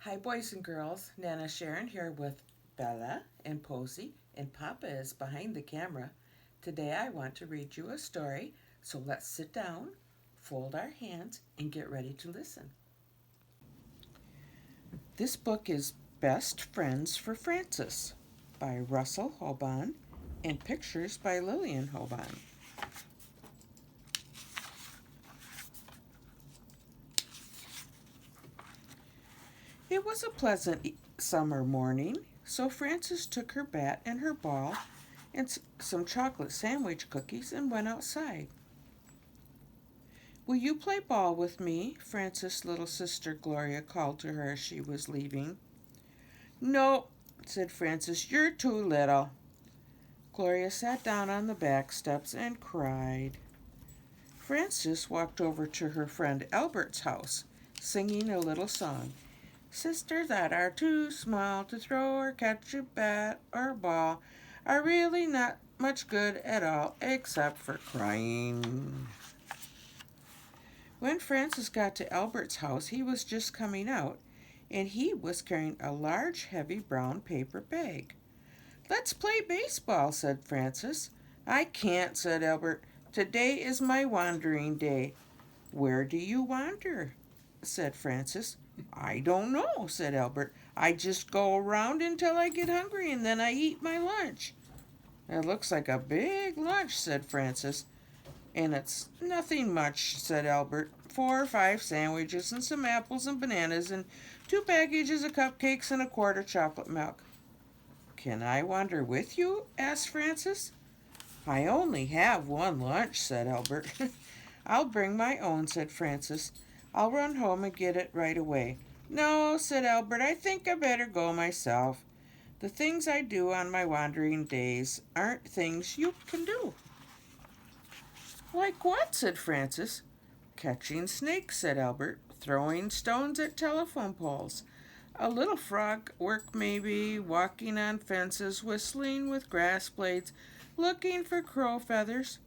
Hi, boys and girls. Nana Sharon here with Bella and Posey, and Papa is behind the camera. Today I want to read you a story, so let's sit down, fold our hands, and get ready to listen. This book is Best Friends for Francis by Russell Hoban and pictures by Lillian Hoban. It was a pleasant summer morning, so Frances took her bat and her ball and some chocolate sandwich cookies and went outside. Will you play ball with me? Frances' little sister Gloria called to her as she was leaving. No, said Frances, you're too little. Gloria sat down on the back steps and cried. Frances walked over to her friend Albert's house, singing a little song. Sisters that are too small to throw or catch a bat or ball are really not much good at all except for crying. When Francis got to Albert's house, he was just coming out, and he was carrying a large, heavy brown paper bag. Let's play baseball, said Francis. I can't, said Albert. Today is my wandering day. Where do you wander? Said Francis. I don't know, said Albert. I just go around until I get hungry and then I eat my lunch. It looks like a big lunch, said Francis. And it's nothing much, said Albert. 4 or 5 sandwiches and some apples and bananas and 2 packages of cupcakes and a quart of chocolate milk. Can I wander with you? Asked Francis. I only have one lunch, said Albert. I'll bring my own, said Francis. I'll run home and get it right away. No, said Albert, I think I better go myself. The things I do on my wandering days aren't things you can do. Like what? Said Francis. Catching snakes, said Albert. Throwing stones at telephone poles. A little frog work maybe, walking on fences, whistling with grass blades, looking for crow feathers.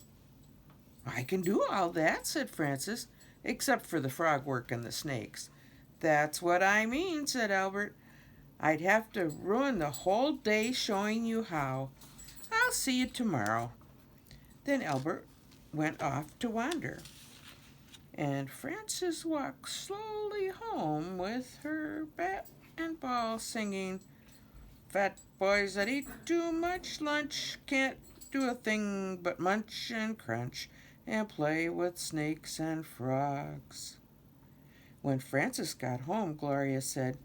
I can do all that, said Francis, except for the frog work and the snakes. That's what I mean, said Albert. I'd have to ruin the whole day showing you how. I'll see you tomorrow. Then Albert went off to wander, and Frances walked slowly home with her bat and ball, singing, Fat boys that eat too much lunch can't do a thing but munch and crunch and play with snakes and frogs. When Frances got home, Gloria said,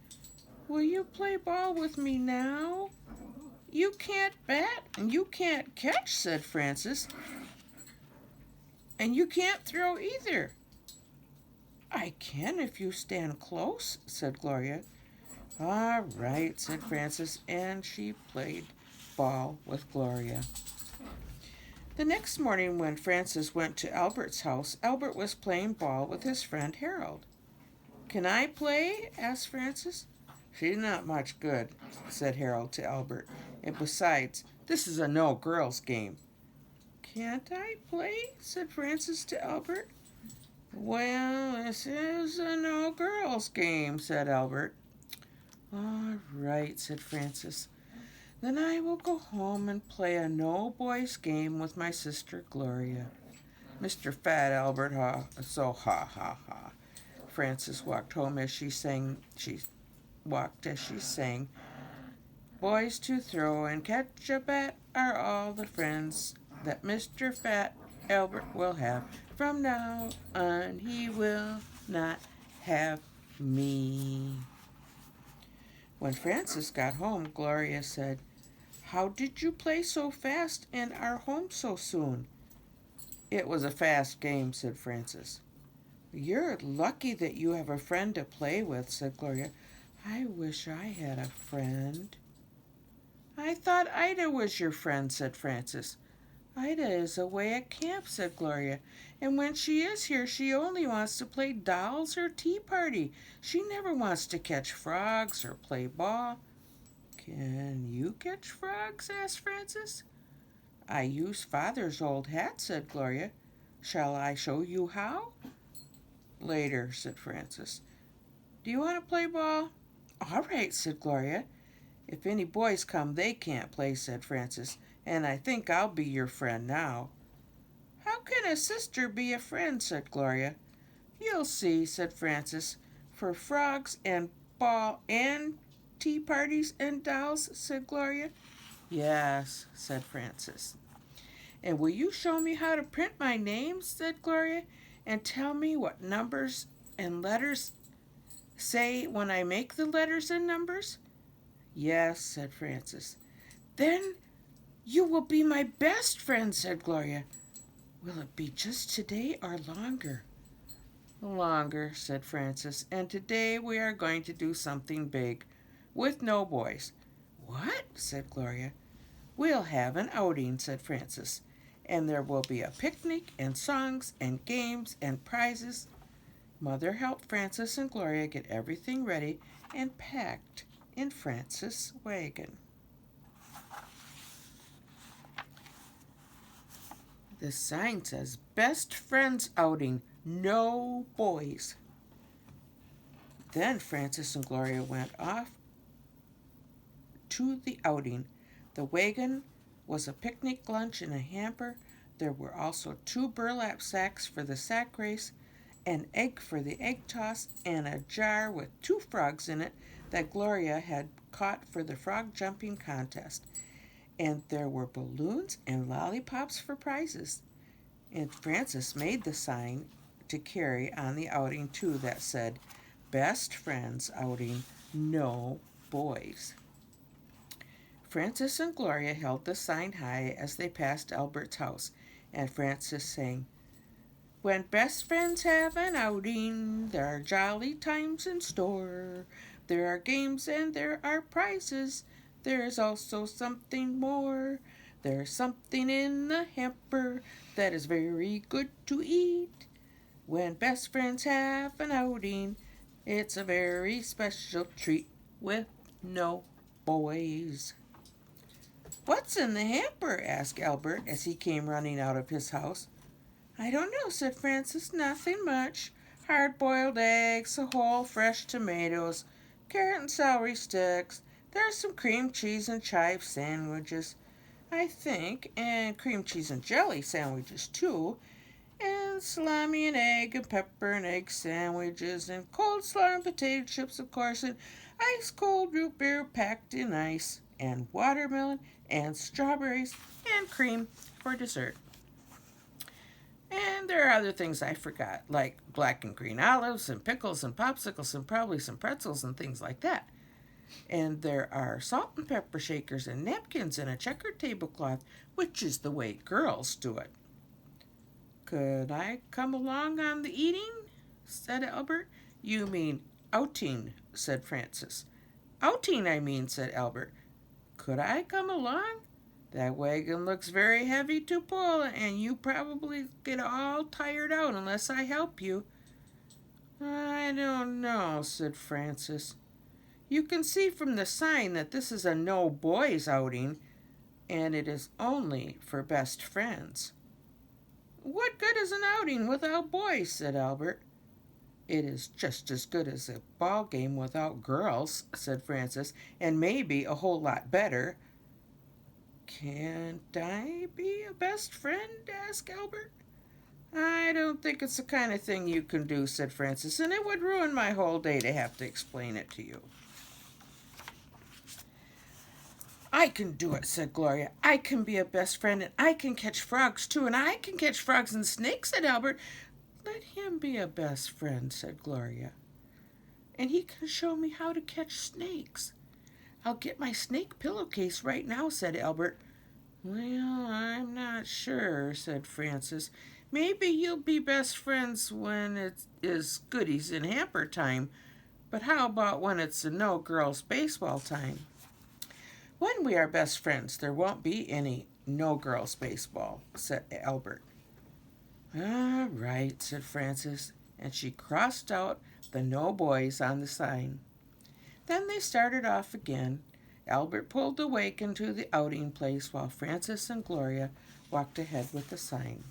Will you play ball with me now? You can't bat and you can't catch, said Frances. And you can't throw either. I can if you stand close, said Gloria. All right, said Frances, and she played ball with Gloria. The next morning when Frances went to Albert's house, Albert was playing ball with his friend Harold. Can I play? Asked Frances. She's not much good, said Harold to Albert. And besides, this is a no-girls game. Can't I play? Said Frances to Albert. Well, this is a no-girls game, said Albert. All right, said Frances. Then I will go home and play a no-boys game with my sister Gloria. Mr. Fat Albert, ha, so ha, ha, ha. Frances walked home as she sang. She walked as she sang. Boys to throw and catch a bat are all the friends that Mr. Fat Albert will have. From now on, he will not have me. When Frances got home, Gloria said, How did you play so fast and are home so soon? It was a fast game, said Frances. You're lucky that you have a friend to play with, said Gloria. I wish I had a friend. I thought Ida was your friend, said Frances. Ida is away at camp, said Gloria, and when she is here she only wants to play dolls or tea party. She never wants to catch frogs or play ball. Can you catch frogs? Asked Frances. I use Father's old hat, said Gloria. Shall I show you how? Later, said Frances. Do you want to play ball? All right, said Gloria. If any boys come, they can't play, said Frances, and I think I'll be your friend now. How can a sister be a friend, said Gloria. You'll see, said Frances. For frogs and ball and tea parties and dolls, said Gloria. Yes, said Frances. And will you show me how to print my name, said Gloria, and tell me what numbers and letters say when I make the letters and numbers? Yes, said Frances. Then you will be my best friend, said Gloria. Will it be just today or longer? Longer, said Frances, and today we are going to do something big, with no boys. What? Said Gloria. We'll have an outing, said Frances, and there will be a picnic and songs and games and prizes. Mother helped Frances and Gloria get everything ready and packed in Frances' wagon. The sign says, Best Friends Outing, no boys. Then Frances and Gloria went off to the outing. The wagon was a picnic lunch in a hamper. There were also 2 burlap sacks for the sack race, an egg for the egg toss, and a jar with 2 frogs in it that Gloria had caught for the frog jumping contest. And there were balloons and lollipops for prizes. And Frances made the sign to carry on the outing too that said, Best Friends Outing, no boys. Frances and Gloria held the sign high as they passed Albert's house, and Frances sang, When best friends have an outing, there are jolly times in store. There are games and there are prizes. There is also something more. There's something in the hamper that is very good to eat. When best friends have an outing, it's a very special treat with no boys. What's in the hamper? Asked Albert as he came running out of his house. I don't know, said Frances. Nothing much. Hard-boiled eggs, a whole fresh tomatoes, carrot and celery sticks. There's some cream cheese and chive sandwiches, I think, and cream cheese and jelly sandwiches, too, and salami and egg and pepper and egg sandwiches, and cold slaw and potato chips, of course, and ice-cold root beer packed in ice, and watermelon and strawberries and cream for dessert. And there are other things I forgot, like black and green olives and pickles and popsicles and probably some pretzels and things like that. And there are salt and pepper shakers and napkins and a checkered tablecloth, which is the way girls do it. Could I come along on the eating? Said Albert. You mean outing, said Frances. Outing, I mean, said Albert. Could I come along? That wagon looks very heavy to pull, and you probably get all tired out unless I help you. I don't know, said Frances. You can see from the sign that this is a no boys outing, and it is only for best friends. What good is an outing without boys? Said Albert. It is just as good as a ball game without girls, said Frances, and maybe a whole lot better. Can't I be a best friend? Asked Albert. I don't think it's the kind of thing you can do, said Frances, and it would ruin my whole day to have to explain it to you. I can do it, said Gloria. I can be a best friend, and I can catch frogs, too, and I can catch frogs and snakes, said Albert. Let him be a best friend, said Gloria. And he can show me how to catch snakes. I'll get my snake pillowcase right now, said Albert. Well, I'm not sure, said Frances. Maybe you'll be best friends when it is goodies in hamper time, but how about when it's a no girls baseball time? When we are best friends, there won't be any no girls baseball, said Albert. All right, said Frances, and she crossed out the no boys on the sign. Then they started off again. Albert pulled the wagon to the outing place while Frances and Gloria walked ahead with the sign.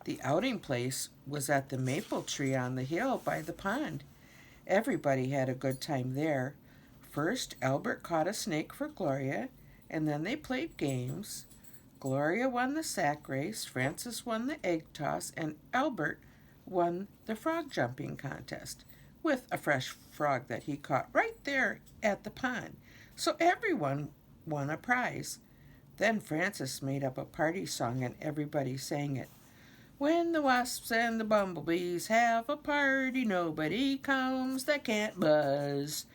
The outing place was at the maple tree on the hill by the pond. Everybody had a good time there. First, Albert caught a snake for Gloria, and then they played games. Gloria won the sack race, Francis won the egg toss, and Albert won the frog jumping contest with a fresh frog that he caught right there at the pond. So everyone won a prize. Then Francis made up a party song and everybody sang it. When the wasps and the bumblebees have a party, nobody comes that can't buzz.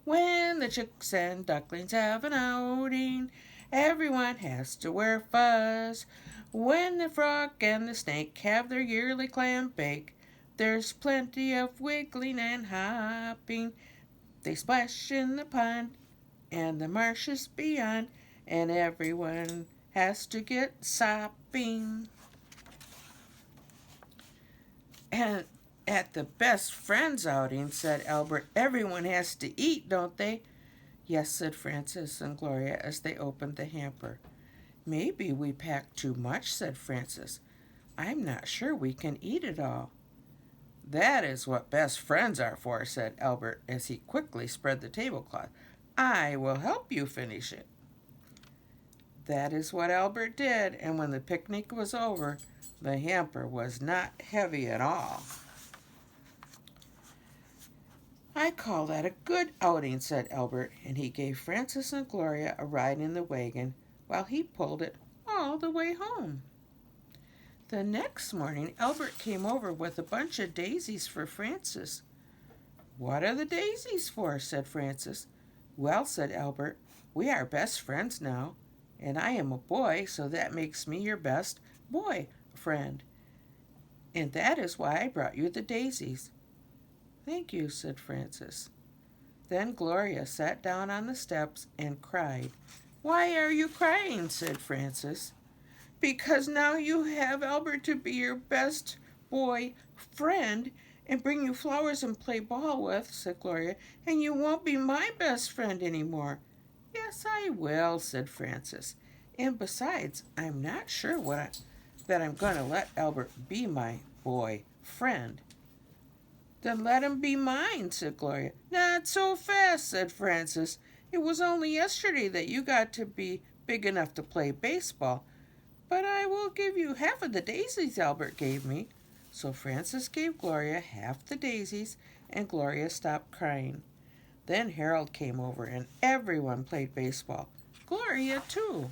When the chicks and ducklings have an outing, everyone has to wear fuzz. When the frog and the snake have their yearly clam bake, there's plenty of wiggling and hopping. They splash in the pond and the marshes beyond, and everyone has to get sopping. And at the best friends outing, said Albert, everyone has to eat, don't they? Yes, said Francis and Gloria as they opened the hamper. Maybe we packed too much, said Francis. I'm not sure we can eat it all. That is what best friends are for, said Albert as he quickly spread the tablecloth. I will help you finish it. That is what Albert did, and when the picnic was over, the hamper was not heavy at all. I call that a good outing, said Albert, and he gave Francis and Gloria a ride in the wagon while he pulled it all the way home. The next morning, Albert came over with a bunch of daisies for Francis. What are the daisies for? Said Francis. Well, said Albert, we are best friends now, and I am a boy, so that makes me your best boy friend. And that is why I brought you the daisies. Thank you, said Francis. Then Gloria sat down on the steps and cried. Why are you crying? Said Francis. Because now you have Albert to be your best boy friend and bring you flowers and play ball with, said Gloria, and you won't be my best friend anymore. Yes, I will, said Francis. And besides, I'm not sure that I'm going to let Albert be my boy friend. Then let him be mine, said Gloria. Not so fast, said Francis. It was only yesterday that you got to be big enough to play baseball. But I will give you half of the daisies Albert gave me. So Francis gave Gloria half the daisies, and Gloria stopped crying. Then Harold came over, and everyone played baseball. Gloria, too.